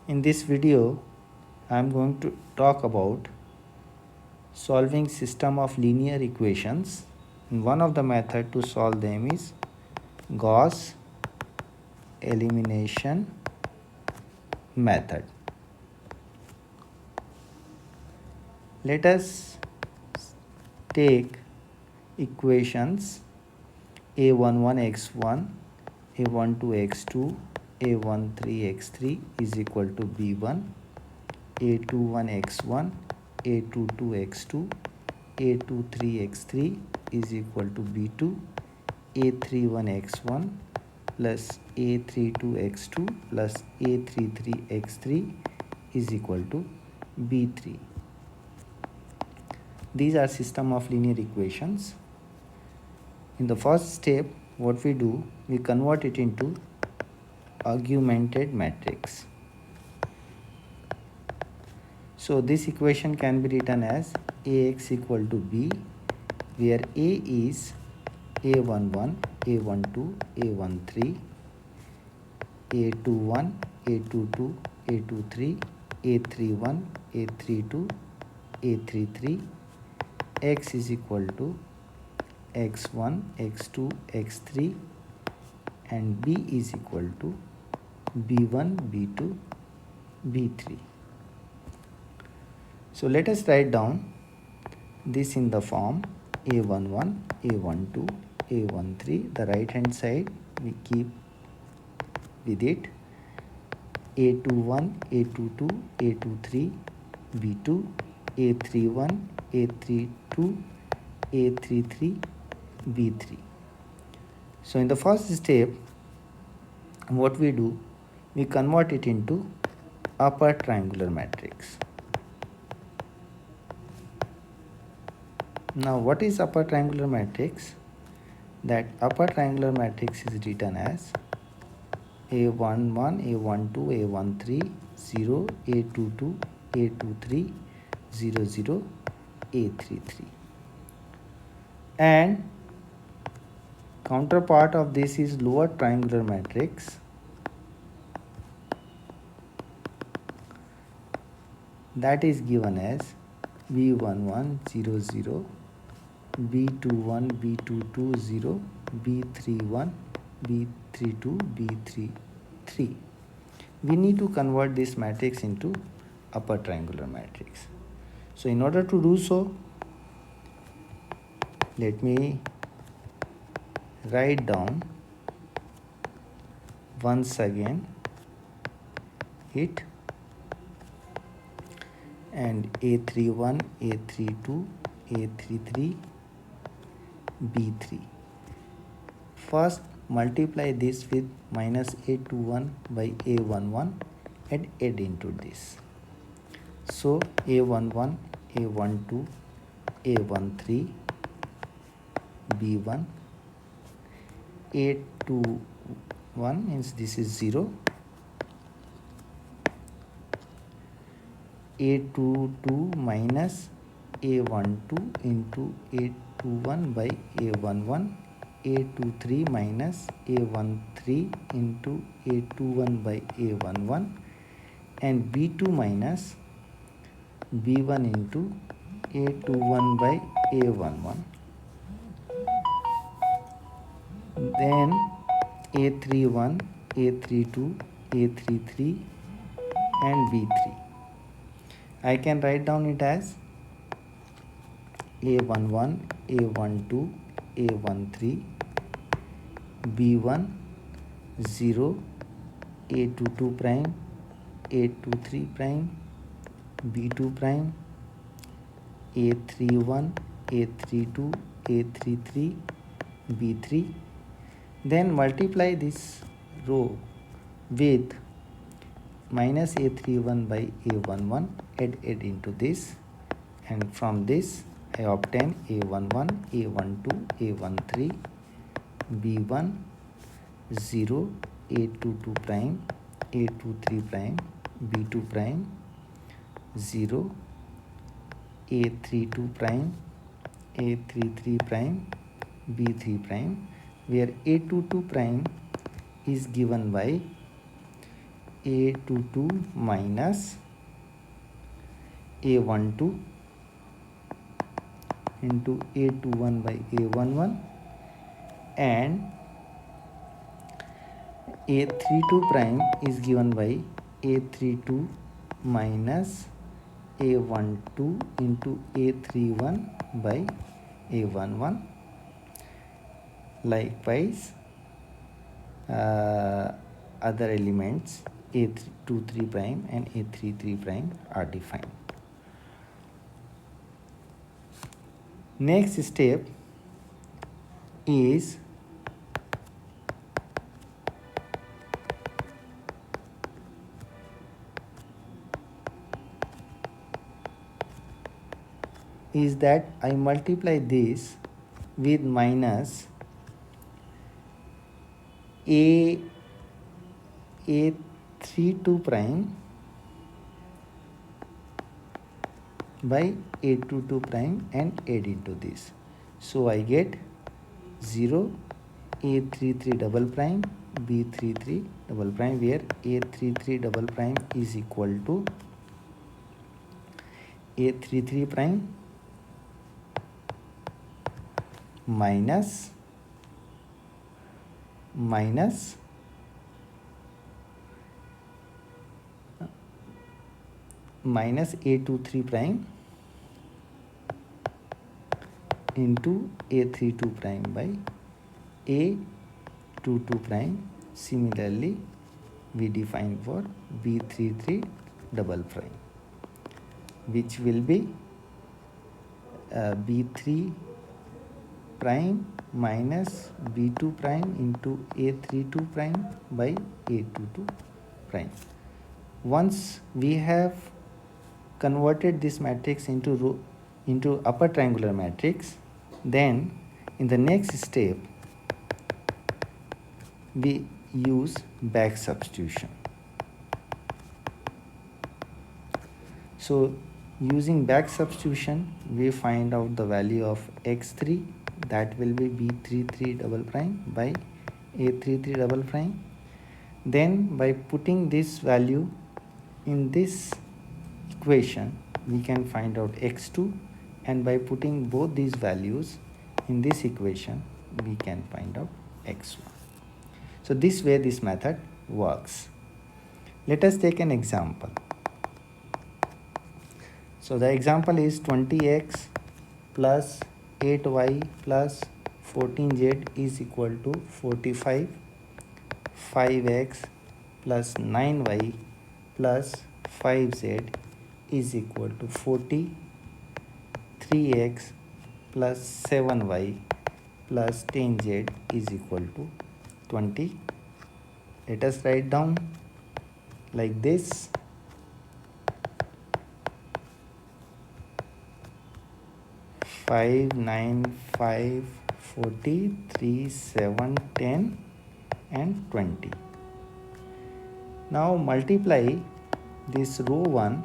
In this video, I am going to talk about solving system of linear equations. And one of the method to solve them is Gauss elimination method. Let us take equations a11x1, a12x2, a13x3 is equal to b1, a21x1, a22x2, a23x3 is equal to b2, a31x1 plus a32x2 plus a33x3 is equal to b3. These are system of linear equations. In the first step, what we do, we convert it into augmented matrix. So this equation can be written as Ax equal to b, where A is a11, a12, a13, a21, a22, a23, a31, a32, a33. X is equal to x1, x2, x3, and b is equal to b1, b2, b3. So let us write down this in the form a11, a12, a13. The right hand side we keep with it a21, a22, a23, b2, a31, a32, a33, b3. So in the first step, what we do, we convert it into upper triangular matrix. Now what is upper triangular matrix? That upper triangular matrix is written as a11, a12, a13, 0, a22, a23, 0, 0, a33. And counterpart of this is lower triangular matrix. That is given as b11, 0, 0, b21, b22, 0, b31, b32, b33. We need to convert this matrix into upper triangular matrix. So in order to do so, let me write down once again it, and a31, a32, a33, b3. First multiply this with minus a21 by a11 and add into this. So a11, a12, a13, b1, a21 means this is 0, a22 minus a12 into a21 by a11, a23 minus a13 into a21 by a11, and b2 minus b1 into a21 by a11. Then a31, a32, a33, and b3. I can write down it as a11, a12, a13, b1, 0, a22 prime, a23 prime, b2 prime, a31, a32, a33, b3. Then multiply this row with minus a31 by a11, add into this, and from this I obtain a11, a12, a13, b1, 0, a22 prime, a23 prime, b2 prime, 0, a32 prime, a33 prime, b3 prime, where a22 prime is given by A22 minus A12 into A21 by A11, and A32 prime is given by A32 minus A12 into A31 by A11. Likewise, other elements A23 prime and A33 prime are defined. Next step is that I multiply this with minus A32 prime by A22 prime and add into this. So I get 0 A33 double prime B33 double prime, where A33 double prime is equal to A33 prime minus A23 prime into A32 prime by A22 prime. Similarly, we define for B33 double prime, which will be B3 prime minus B2 prime into A32 prime by A22 prime. Once we have converted this matrix into upper triangular matrix, then in the next step we use back substitution. So using back substitution, we find out the value of x3, that will be B33 double prime by A33 double prime. Then by putting this value in this equation, we can find out x2, and by putting both these values in this equation, we can find out x1. So this way this method works. Let us take an example. So the example is 20x plus 8y plus 14z is equal to 45, 5x plus 9y plus 5z is equal to 40, 3x plus 7y plus 10z is equal to 20. Let us write down like this. 5, 9, 5, 40, 3, 7, 10 and 20. Now multiply this row 1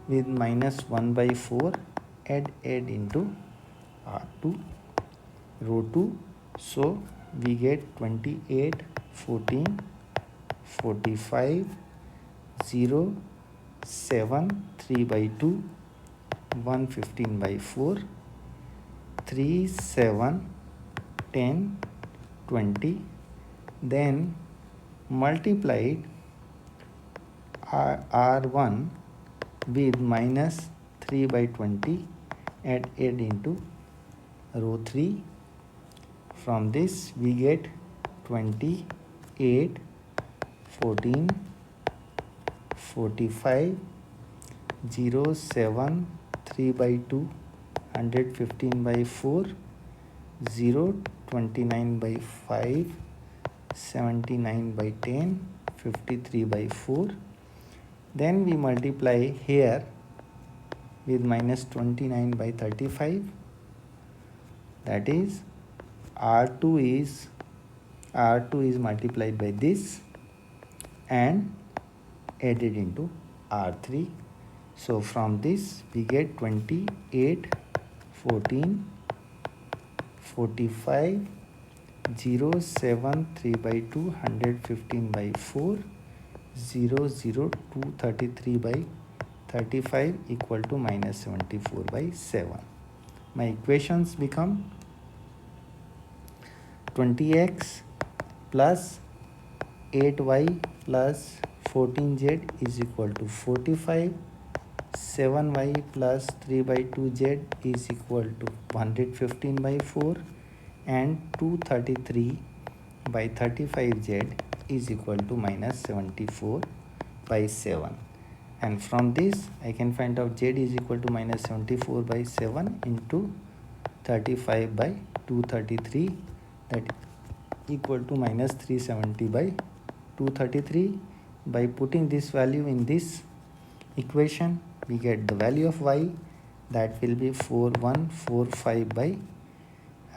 with minus 1 by 4, add into R2, row 2. So we get 28, 14, 45, 0, 7, 3 by 2, 115 by 4, 3, 7, 10, 20. Then multiplied R1 with minus 3 by 20, add into row 3. From this we get 28, 14, 45, 0, 7, 3 by 2, 115 by 4, 0, 29 by 5, 79 by 10, 53 by 4. Then we multiply here with minus 29 by 35. That is R2 is multiplied by this and added into R3. So from this we get 28, 14, 45, 0, 7, 3 by 2, 115 by 4, 0 0 233 by 35 equal to minus 74 by 7. My equations become 20x plus 8y plus 14z is equal to 45. 7y plus 3 by 2z is equal to 115 by 4, and 233 by 35z is equal to minus 74 by 7. And from this I can find out z is equal to minus 74 by 7 into 35 by 233, that equal to minus 370 by 233. By putting this value in this equation, we get the value of y, that will be 4145 by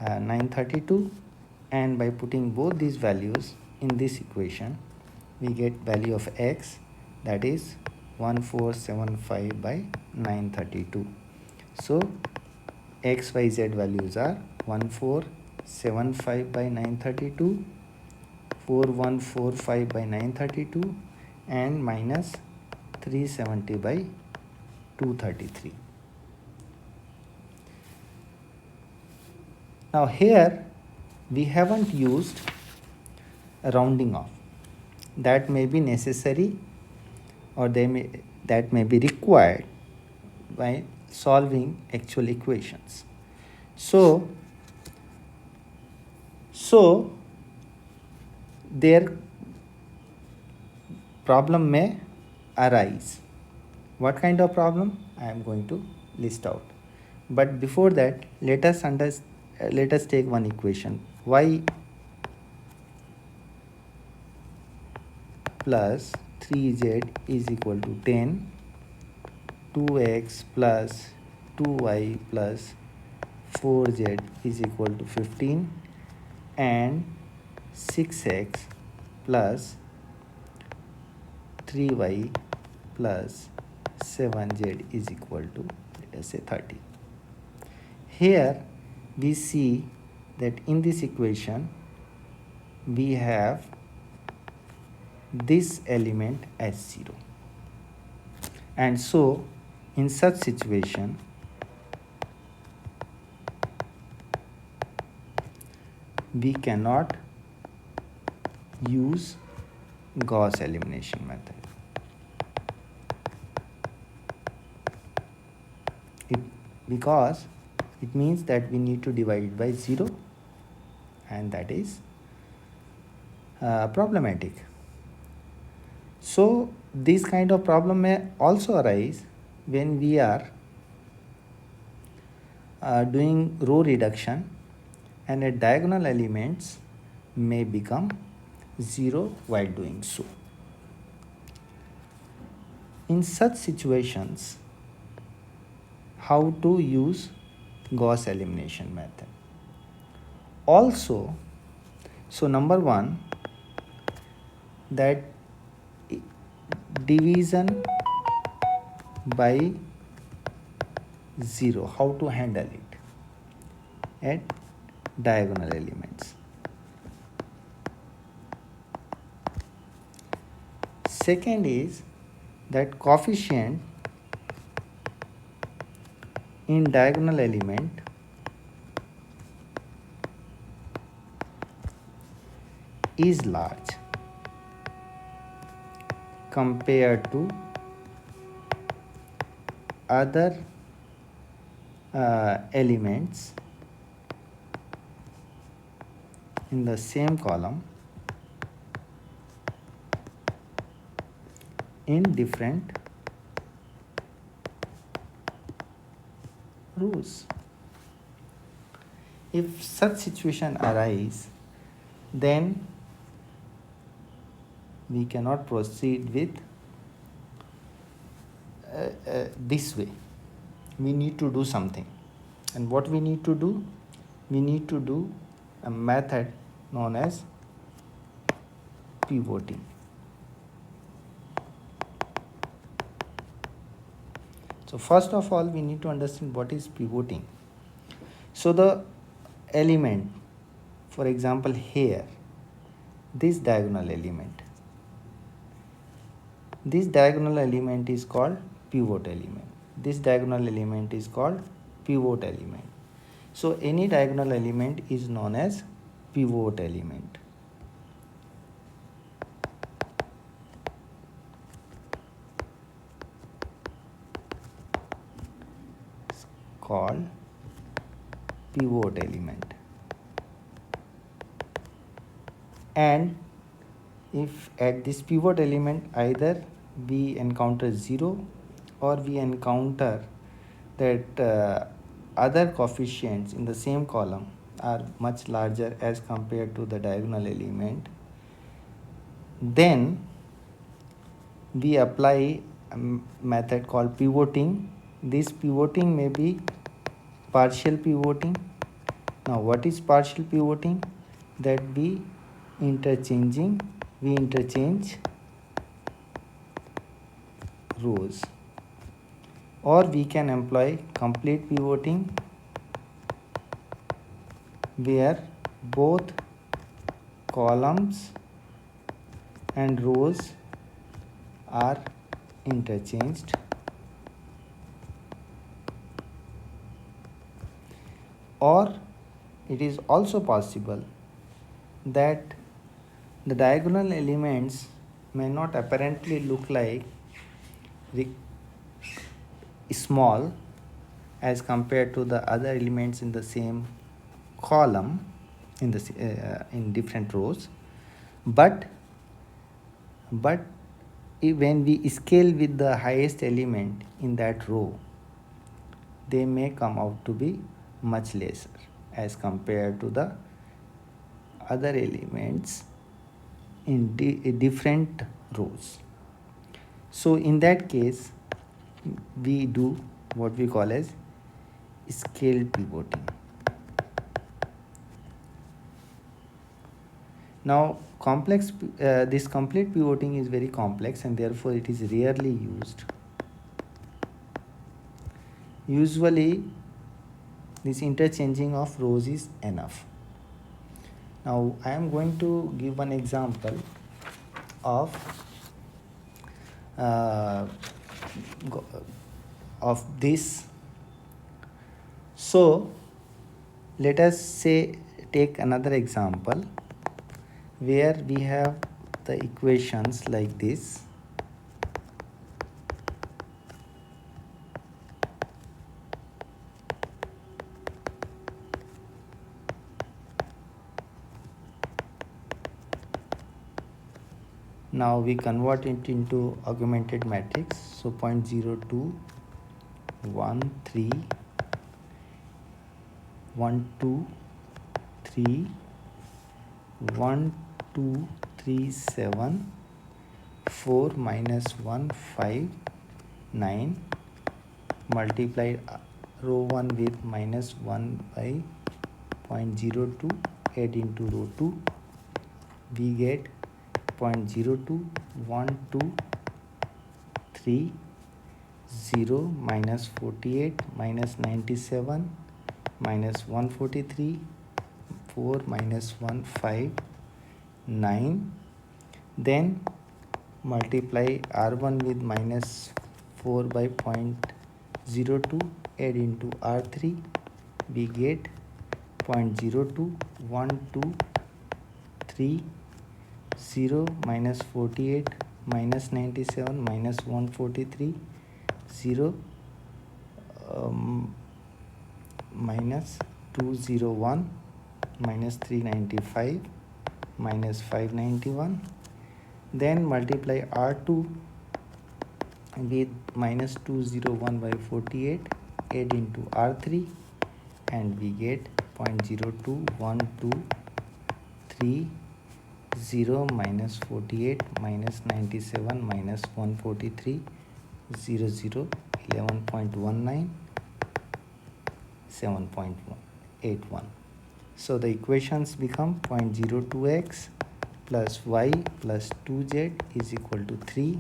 932, and by putting both these values in this equation, we get value of x, that is 1475 by 932. So x, y, z values are 1475 by 932, 4145 by 932, and minus 370 by 233. Now here we haven't used a rounding off. That may be necessary, or that may be required by solving actual equations. So their problem may arise. What kind of problem? I am going to list out. But before that, let us take one equation. Y plus 3z is equal to 10, 2x plus 2y plus 4z is equal to 15, and 6x plus 3y plus 7z is equal to, let us say, 30. Here we see that in this equation we have this element as 0, and so in such situation we cannot use Gauss elimination method. Because it means that we need to divide it by 0, and that is problematic. So this kind of problem may also arise when we are doing row reduction, and a diagonal elements may become 0 while doing so. In such situations, how to use Gauss elimination method? Also, so number one, that division by 0, how to handle it at diagonal elements. Second is that coefficient in diagonal element is large compared to other elements in the same column in different rows. If such situation arise, then we cannot proceed with this way. We need to do something. And what we need to do? We need to do a method known as pivoting. So first of all, we need to understand what is pivoting. So the element, for example here, this diagonal element, This diagonal element is called pivot element. This diagonal element is called pivot element. So any diagonal element is known as pivot element. It's called pivot element. And if at this pivot element either we encounter 0 or we encounter that other coefficients in the same column are much larger as compared to the diagonal element, then we apply a method called pivoting. This pivoting may be partial pivoting. Now what is partial pivoting? That we interchange rows, or we can employ complete pivoting where both columns and rows are interchanged, or it is also possible that the diagonal elements may not apparently look like small as compared to the other elements in the same column in the in different rows, but when we scale with the highest element in that row, they may come out to be much lesser as compared to the other elements in different rows. So in that case we do what we call as scale pivoting. Now this complete pivoting is very complex and therefore it is rarely used. Usually this interchanging of rows is enough. Now I am going to give one example of this. So let us say take another example where we have the equations like this. Now we convert it into augmented matrix. So 0.02, 1, 3, 1, 2, 3, 1, 2, 3, 7, 4, minus 1, 5, 9, multiplied row 1 with minus 1 by 0.02, add into row 2, we get 0.02, 1, 2, 3, 0, minus 48, minus 97, minus 143, 4, minus 1, 5, 9. Then multiply R1 with minus 4 by 0.02, add into R3, we get 0.02, 1, 2, 3, 0, minus 48, minus 97, minus 143, 0, minus 201, minus 395, minus 591. Then multiply R2 with minus 201 by 48, add into R3, and we get 0.02, 1, 2, 3, 0, minus 48, minus 97, minus 143, 0, 0, 11.19, 7.81. So the equations become 0.02x plus y plus 2z is equal to 3,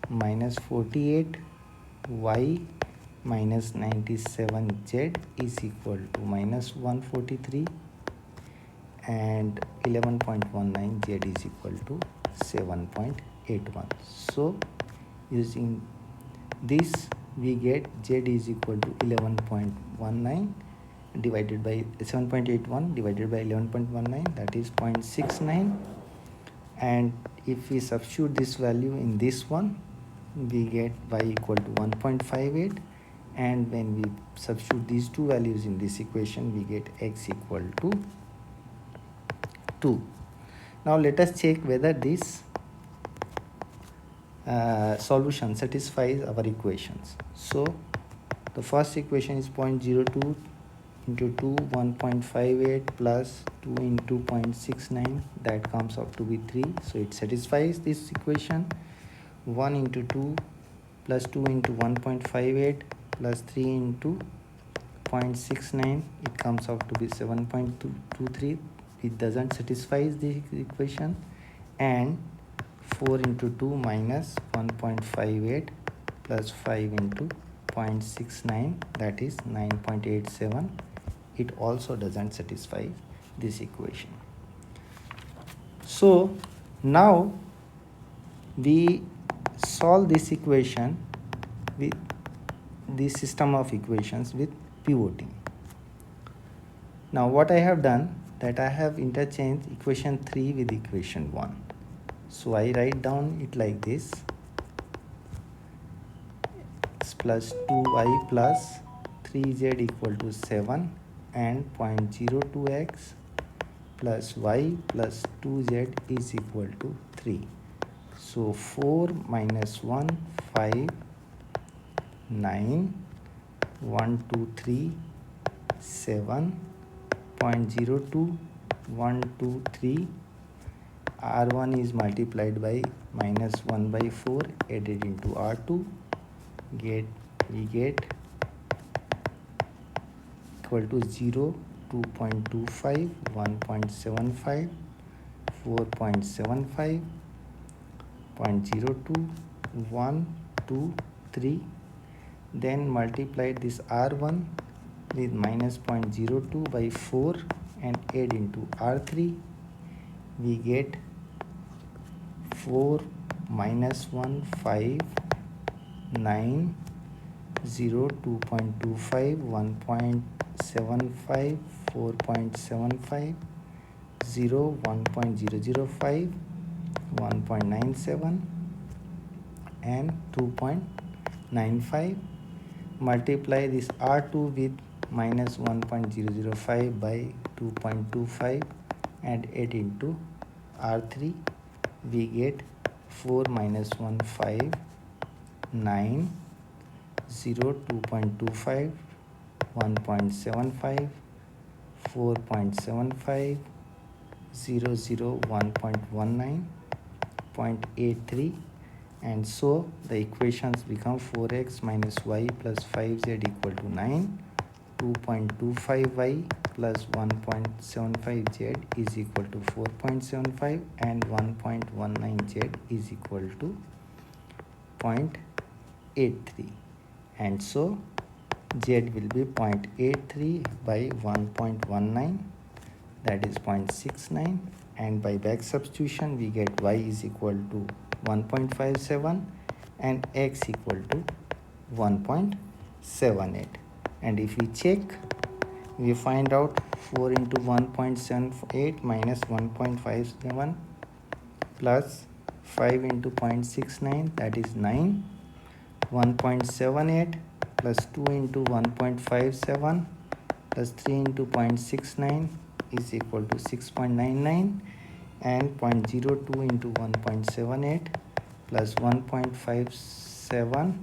minus 48 y minus 97z is equal to minus 143, and 11.19 z is equal to 7.81. 11.81. So using this we get Z is equal to 11.19 divided by 7.81 divided by 11.19, that is 0.69. And if we substitute this value in this one, we get y equal to 1.58, and when we substitute these two values in this equation, we get x equal to 2. Now let us check whether this solution satisfies our equations. So the first equation is 0.02 into 2, 1.58 plus 2 into 0.69, that comes out to be 3. So it satisfies this equation. 1 into 2 plus 2 into 1.58 plus 3 into 0.69, it comes out to be 7.23. It doesn't satisfy the equation. And 4 into 2 minus 1.58 plus 5 into 0.69, that is 9.87. It also doesn't satisfy this equation. So now we solve this equation with this system of equations with pivoting. Now what I have done, that I have interchanged equation 3 with equation 1. So I write down it like this: x plus 2y plus 3z equal to 7 and 0.02x plus y plus 2z is equal to 3. So 4 minus 1, 5, 9, 1, 2, 3, 7, 0.02, 1, 2, 3. R1 is multiplied by minus 1 by 4 added into R2. We get equal to 0, 2.25, 1.75, 4.75, 0.02, 1, 2, 3. Then multiply this R1 with minus 0.02 by 4 and add into R3. We get 4 minus 1, 5, 9, 0, 2.25, 1.75, 4.75, 0, 1.005, 1.97 and 2.95. Multiply this R2 with minus 1.005 by 2.25 and add into R3. We get 4 minus 1, 5, 9, 0, 2.25, 1.75, 4.75, 0, 0, 1.19, 0.83, and so the equations become 4x minus y plus 5z equal to 9, 2.25y plus 1.75z is equal to 4.75, and 1.19z is equal to 0.83, and so z will be 0.83 by 1.19, that is 0.69, and by back substitution we get y is equal to 1.57 and x equal to 1.78. And if we check, we find out 4 into 1.78 minus 1.57 plus 5 into 0.69, that is 9, 1.78 plus 2 into 1.57 plus 3 into 0.69 is equal to 6.99, and 0.02 into 1.78 plus 1.57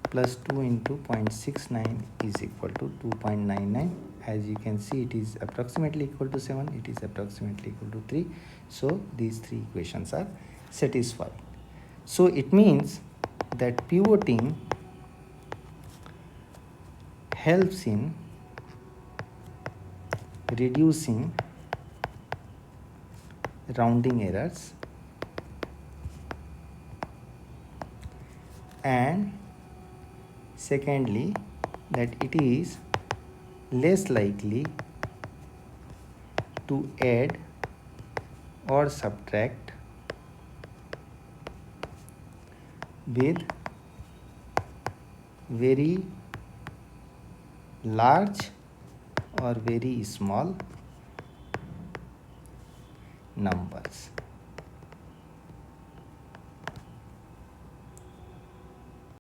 plus 2 into 0.69 is equal to 2.99. As you can see, it is approximately equal to 7, it is approximately equal to 3. So these three equations are satisfied. So it means that pivoting helps in reducing rounding errors, and secondly, that it is less likely to add or subtract with very large or very small numbers.